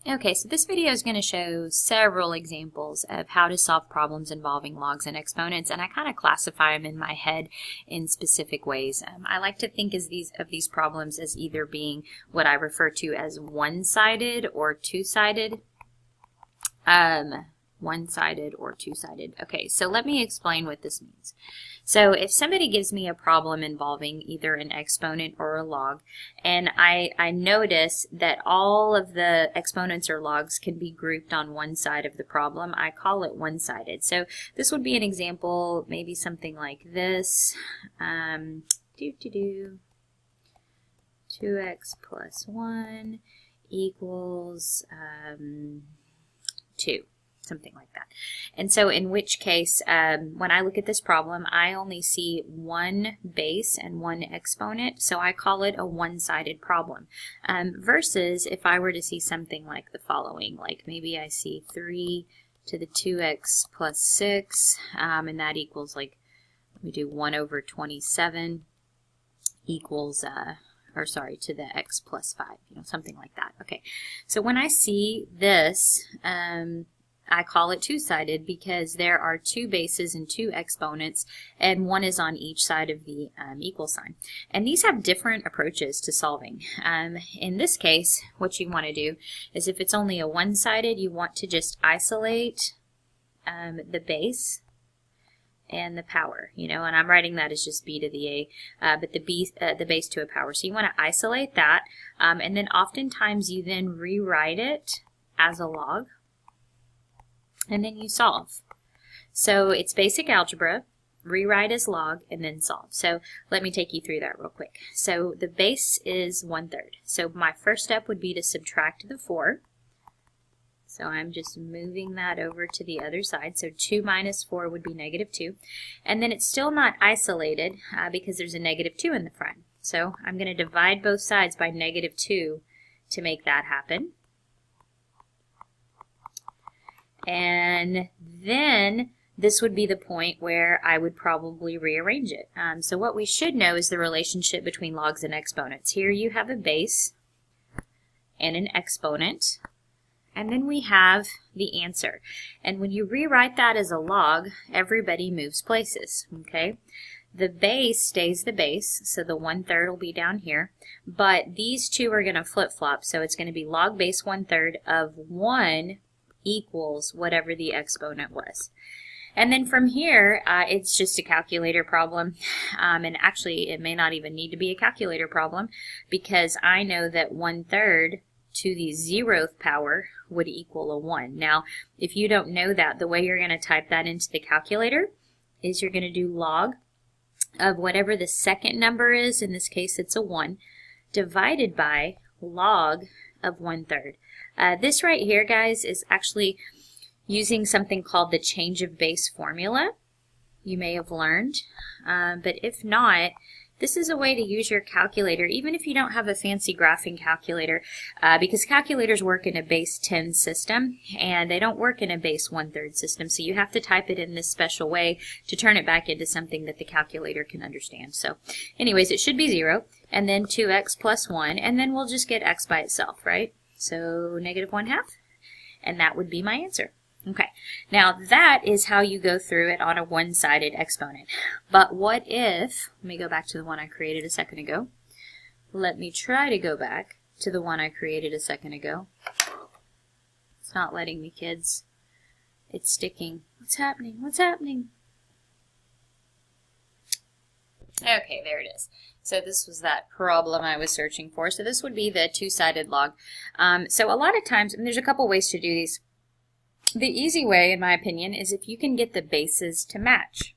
Okay, so this video is going to show several examples of how to solve problems involving logs and exponents, and I kind of classify them in my head in specific ways. I like to think of these problems as either being what I refer to as one-sided or two-sided. One-sided or two-sided. Okay, so let me explain what this means. So if somebody gives me a problem involving either an exponent or a log, and I notice that all of the exponents or logs can be grouped on one side of the problem, I call it one-sided. So this would be an example, maybe something like this. 2x plus 1 equals 2. Something like that. And so in which case, when I look at this problem, I only see one base and one exponent, so I call it a one-sided problem. Versus if I were to see something like the following, like maybe I see 3 to the 2x plus 6, and that equals, like, let me do 1 over 27 equals, or sorry, to the x plus 5, something like that. Okay, so when I see this, I call it two-sided because there are two bases and two exponents, and one is on each side of the equal sign. And these have different approaches to solving. In this case, what you want to do is if it's only a one-sided, you want to just isolate the base and the power, and I'm writing that as just b to the a, but the base to a power. So you want to isolate that, and then oftentimes you then rewrite it as a log, and then you solve. So it's basic algebra, rewrite as log, and then solve. So let me take you through that real quick. So the base is 1/3. So my first step would be to subtract the 4. So I'm just moving that over to the other side. So 2 minus 4 would be -2. And then it's still not isolated because there's a -2 in the front. So I'm going to divide both sides by -2 to make that happen. And then this would be the point where I would probably rearrange it. So what we should know is the relationship between logs and exponents. Here you have a base and an exponent, and then we have the answer. And when you rewrite that as a log, everybody moves places, okay? The base stays the base, so the 1/3 will be down here, but these two are going to flip-flop, so it's going to be log base 1/3 of 1 equals whatever the exponent was. And then from here, it's just a calculator problem, and actually it may not even need to be a calculator problem because I know that 1/3 to the 0th power would equal a 1. Now, if you don't know that, the way you're going to type that into the calculator is you're going to do log of whatever the second number is, in this case it's a 1, divided by log of 1/3. This right here, guys, is actually using something called the change of base formula. You may have learned, but if not, this is a way to use your calculator, even if you don't have a fancy graphing calculator, because calculators work in a base 10 system, and they don't work in a base 1/3 system, so you have to type it in this special way to turn it back into something that the calculator can understand. So anyways, it should be 0, and then 2x plus 1, and then we'll just get x by itself, right? So -1/2, and that would be my answer. Okay, now that is how you go through it on a one-sided exponent. But what if, let me go back to the one I created a second ago. Let me try to go back to the one I created a second ago. It's not letting me, kids. It's sticking. What's happening? What's happening? Okay, there it is. So this was that problem I was searching for. So this would be the two-sided log. So a lot of times, and there's a couple ways to do these. The easy way, in my opinion, is if you can get the bases to match.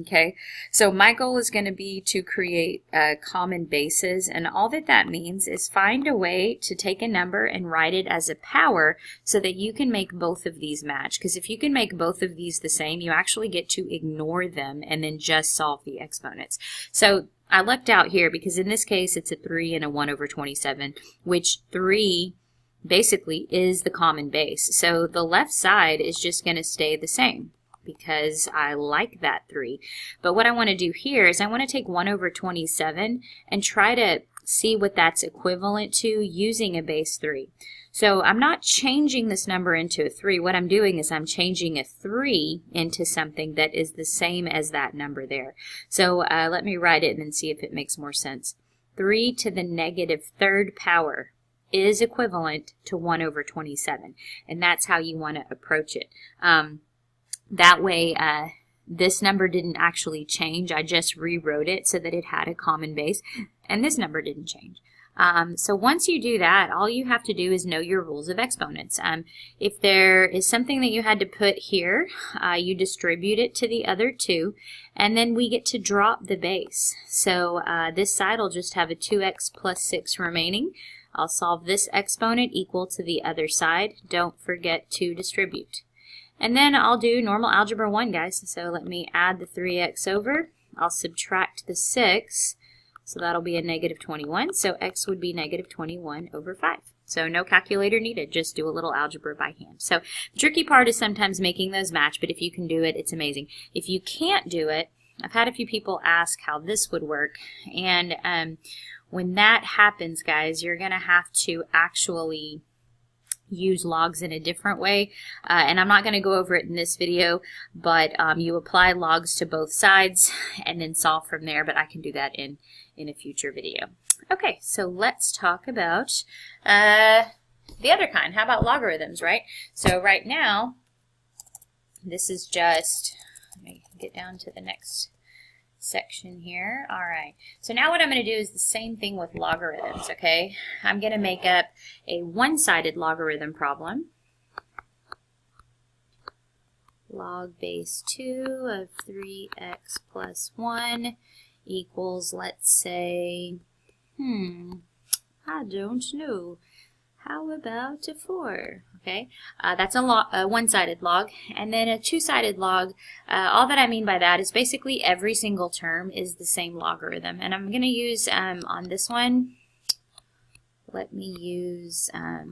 Okay, so my goal is going to be to create common bases, and all that means is find a way to take a number and write it as a power so that you can make both of these match. Because if you can make both of these the same, you actually get to ignore them and then just solve the exponents. So I lucked out here because in this case it's a 3 and a 1 over 27, which 3 basically is the common base. So the left side is just going to stay the same because I like that 3. But what I want to do here is I want to take 1 over 27 and try to see what that's equivalent to using a base 3. So I'm not changing this number into a 3. What I'm doing is I'm changing a 3 into something that is the same as that number there. So let me write it and then see if it makes more sense. 3 to the negative third power is equivalent to 1 over 27. And that's how you want to approach it. That way, this number didn't actually change. I just rewrote it so that it had a common base. And this number didn't change. So once you do that, all you have to do is know your rules of exponents. If there is something that you had to put here, you distribute it to the other two, and then we get to drop the base. So this side will just have a 2x plus 6 remaining. I'll solve this exponent equal to the other side. Don't forget to distribute. And then I'll do normal algebra 1, guys. So let me add the 3x over. I'll subtract the 6. So that'll be a negative 21. So x would be negative 21 over 5. So no calculator needed. Just do a little algebra by hand. So the tricky part is sometimes making those match, but if you can do it, it's amazing. If you can't do it, I've had a few people ask how this would work. And when that happens, guys, you're going to have to actually use logs in a different way. And I'm not going to go over it in this video, but you apply logs to both sides and then solve from there. But I can do that in a future video. Okay, so let's talk about the other kind. How about logarithms, right? So right now, this is just, let me get down to the next section here. All right, so now what I'm going to do is the same thing with logarithms, okay? I'm going to make up a one-sided logarithm problem. Log base 2 of 3x plus 1 equals, let's say, I don't know. How about a 4? Okay, that's a one-sided log. And then a two-sided log, all that I mean by that is basically every single term is the same logarithm. And I'm going to use, on this one, let me use a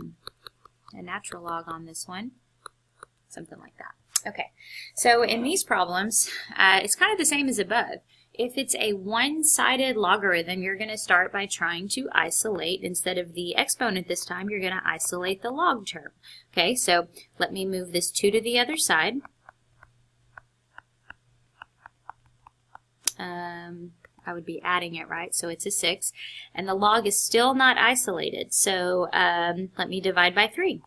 natural log on this one, something like that. Okay, so in these problems, it's kind of the same as above. If it's a one-sided logarithm, you're going to start by trying to isolate, instead of the exponent this time, you're going to isolate the log term. Okay, so let me move this 2 to the other side. I would be adding it, right? So it's a 6. And the log is still not isolated, so let me divide by 3.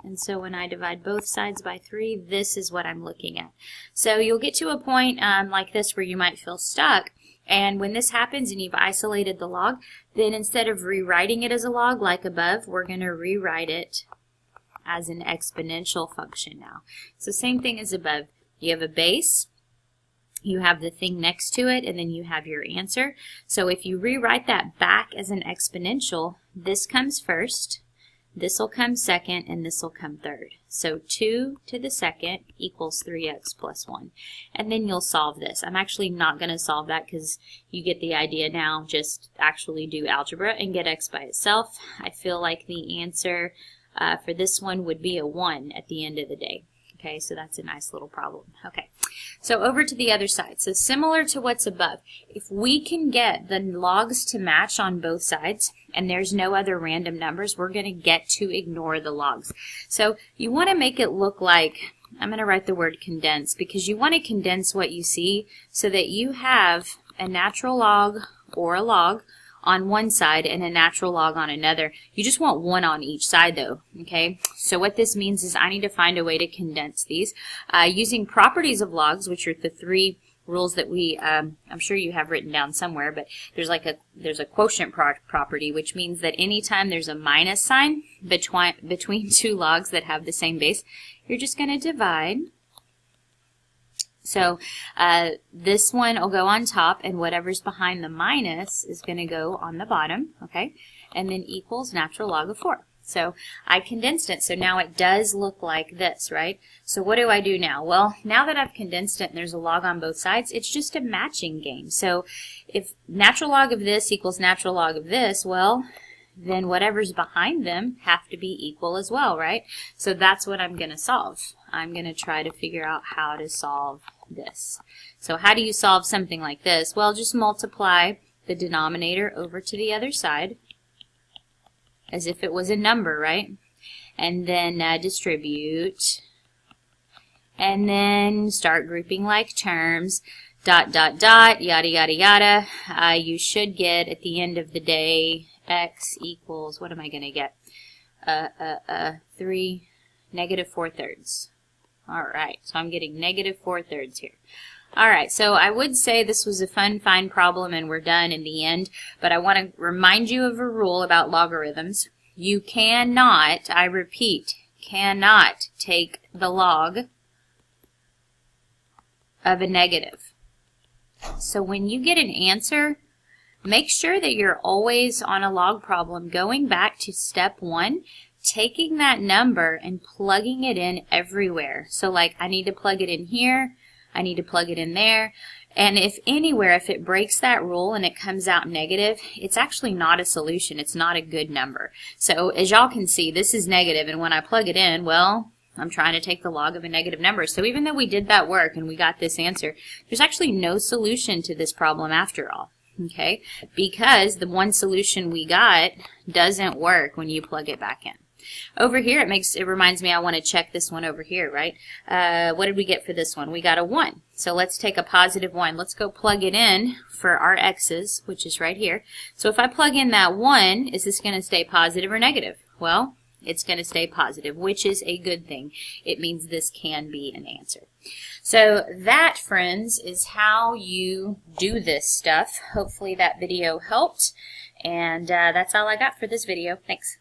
And so when I divide both sides by 3, this is what I'm looking at. So you'll get to a point like this where you might feel stuck. And when this happens and you've isolated the log, then instead of rewriting it as a log like above, we're going to rewrite it as an exponential function now. So same thing as above. You have a base, you have the thing next to it, and then you have your answer. So if you rewrite that back as an exponential, this comes first. This will come second, and this will come third. So 2 to the second equals 3x plus 1. And then you'll solve this. I'm actually not going to solve that because you get the idea now. Just actually do algebra and get x by itself. I feel like the answer for this one would be a 1 at the end of the day. Okay, so that's a nice little problem. Okay, so over to the other side. So similar to what's above, if we can get the logs to match on both sides, and there's no other random numbers, we're going to get to ignore the logs. So you want to make it look like, I'm going to write the word condense, because you want to condense what you see so that you have a natural log or a log on one side and a natural log on another. You just want one on each side though, okay? So what this means is I need to find a way to condense these using properties of logs, which are the 3 rules that we, I'm sure you have written down somewhere, but there's a quotient property, which means that anytime there's a minus sign between 2 logs that have the same base, you're just going to divide. So this one will go on top, and whatever's behind the minus is going to go on the bottom, okay? And then equals natural log of 4. So I condensed it, so now it does look like this, right? So what do I do now? Well, now that I've condensed it and there's a log on both sides, it's just a matching game. So if natural log of this equals natural log of this, well, then whatever's behind them have to be equal as well, right? So that's what I'm going to solve. I'm going to try to figure out how to solve this. So how do you solve something like this? Well, just multiply the denominator over to the other side as if it was a number, right? And then distribute. And then start grouping like terms. Dot, dot, dot, yada, yada, yada. You should get, at the end of the day, x equals, what am I going to get? 3, negative 4/3. Alright, so I'm getting negative 4/3 here. Alright, so I would say this was a fun, fine problem and we're done in the end, but I want to remind you of a rule about logarithms. You cannot, I repeat, cannot take the log of a negative. So when you get an answer, make sure that you're always on a log problem going back to step 1, taking that number and plugging it in everywhere. So like I need to plug it in here, I need to plug it in there, and if anywhere, if it breaks that rule and it comes out negative, it's actually not a solution. It's not a good number. So as y'all can see, this is negative, and when I plug it in, well, I'm trying to take the log of a negative number. So even though we did that work and we got this answer, there's actually no solution to this problem after all. Okay? Because the one solution we got doesn't work when you plug it back in. Over here, it reminds me I want to check this one over here, right? What did we get for this one? We got a 1. So let's take a positive 1. Let's go plug it in for our x's, which is right here. So if I plug in that 1, is this going to stay positive or negative? Well, it's going to stay positive, which is a good thing. It means this can be an answer. So that, friends, is how you do this stuff. Hopefully that video helped. And that's all I got for this video. Thanks.